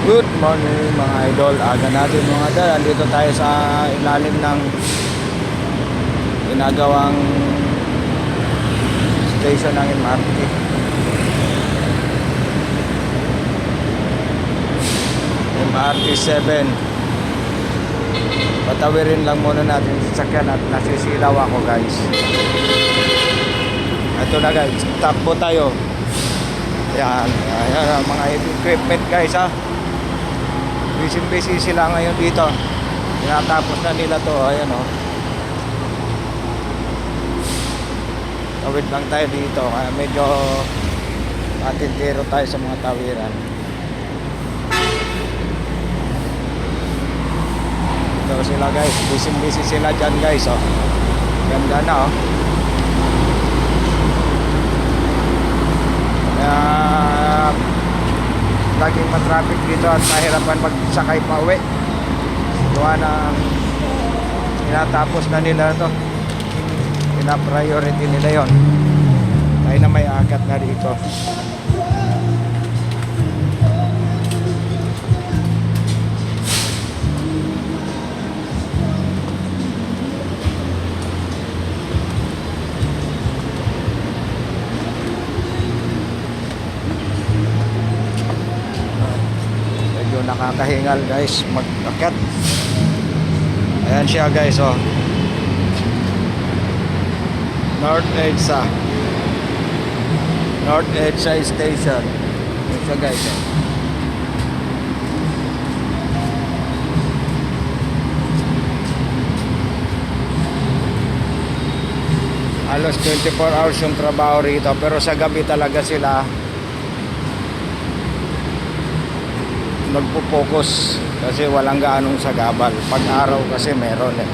Good morning mga idol. Aga natin mga idol. Andito tayo sa ilalim ng ginagawang station ng MRT. MRT 7. Patawirin lang muna natin sa sakyan at nasisilaw ako guys. Ito na guys. Takbo tayo. Yan. Ayan mga equipment guys ha. Busy sila ngayon dito. Tinatapos na nila to. Ayan o. Tawid lang tayo dito. Kaya medyo matintiro tayo sa mga tawiran. Ito sila guys. Busy sila dyan guys o. Ganda na o. Kaya laging matraffic dito at mahirapan magsakay pa uwi. Gawa na tinatapos na nila to. Pina-priority nila yon. Tayo na may akat na dito. Nakakahingal guys mag-akyat. Ayan siya guys oh. North EDSA Station. Ayan siya guys oh. Halos 24 hours yung trabaho rito, pero sa gabi talaga sila nagpo-focus kasi walang gaanong sagabal. Pag araw kasi meron eh.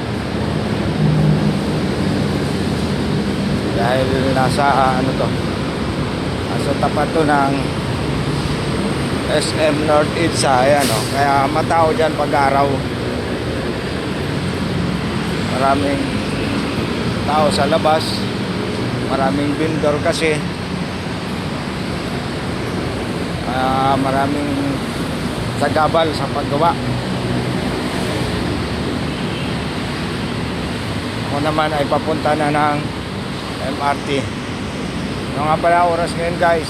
Dahil nasa ano to, nasa tapat to ng SM North EDSA. Ayan o. Kaya matao dyan pag araw. Maraming tao sa labas. Maraming vendor kasi. Maraming sagabal sa paggawa. Ako naman ay papunta na ng MRT. Ano nga pala oras ngayon guys?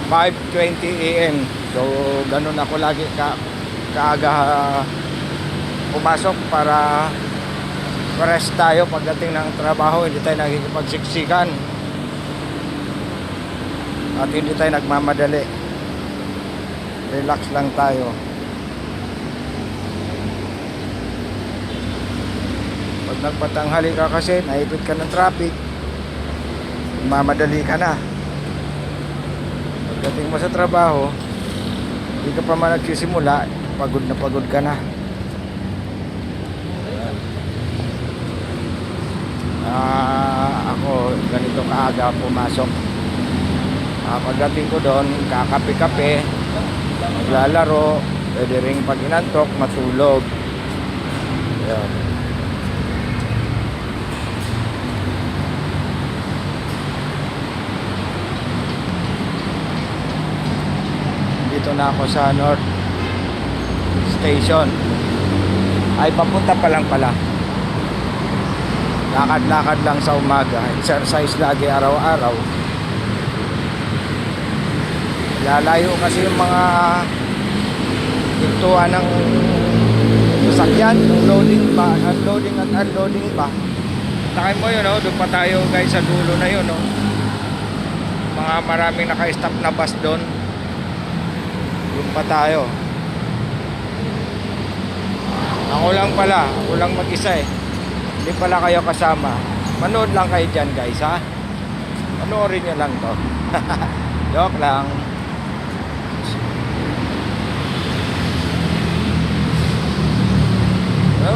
5:20 AM. So ganun ako lagi kaaga pumasok para rest tayo pagdating ng trabaho. Hindi tayo nakikipagsiksikan at hindi tayo nagmamadali. Relax lang tayo. Pag nagpatanghali ka kasi, naipit ka ng traffic, mamadali ka na. Pagdating mo sa trabaho, hindi ka pa man nagsisimula, pagod ka na. Ako ganito kaaga pumasok. Pagdating ko doon, kakape-kape, maglalaro, pwede ring pag inantok, matulog. Ayan. Dito na ako sa North Station. Ay, papunta pa lang pala. Lakad-lakad lang sa umaga. Exercise lagi araw-araw. Lalayo kasi yung mga pintuan ng sasakyan, yung loading ba, unloading at unloading ba. Takay mo yun, doon pa tayo guys sa dulo na yun. Mga maraming naka-stop na bus doon. Doon pa tayo. Ako lang mag-isa eh. Hindi pala kayo kasama. Manood lang kayo dyan guys ha. Panoorin nyo lang to. Joke lang.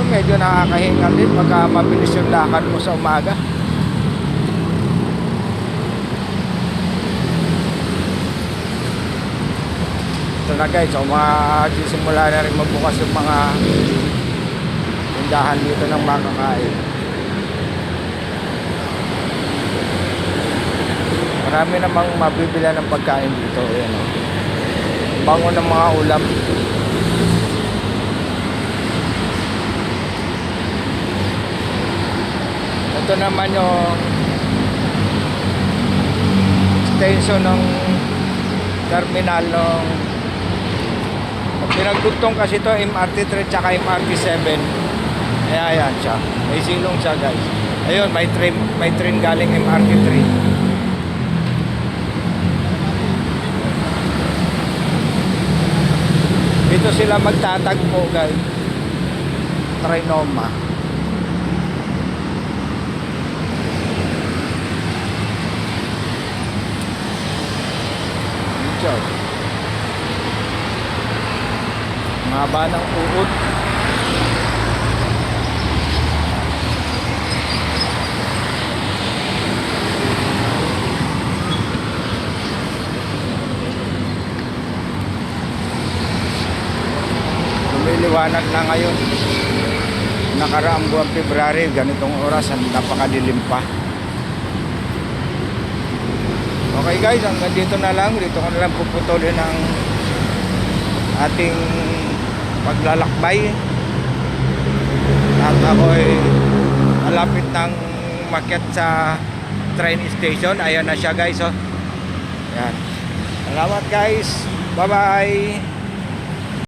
Medyo nakakahingal din pagka mabilis yung lakad mo sa umaga. Ito na guys, so magsisimula na rin magbukas yung mga tindahan dito ng makakain. Marami namang mabibila ng pagkain dito. Ayan, oh. Bango ng mga ulam. ito naman yung extension ng terminal ng pinagdugtong kasi ito MRT 3 tsaka MRT 7. Ayan siya. May silong siya guys. Ayun, may train galing MRT 3. Dito sila magtatagpo guys. Trinoma. Dito. Mahaba ng uod. Lumiliwanag na ngayon. Nakaraang buwan February, ganitong oras, napakadilim pa. Okay guys, hanggang dito na lang. Dito ko na lang puputulin ang ating paglalakbay. At ako'y malapit ng makyat sa train station. Ayan na siya guys. Oh. Yan. Salamat guys. Bye bye.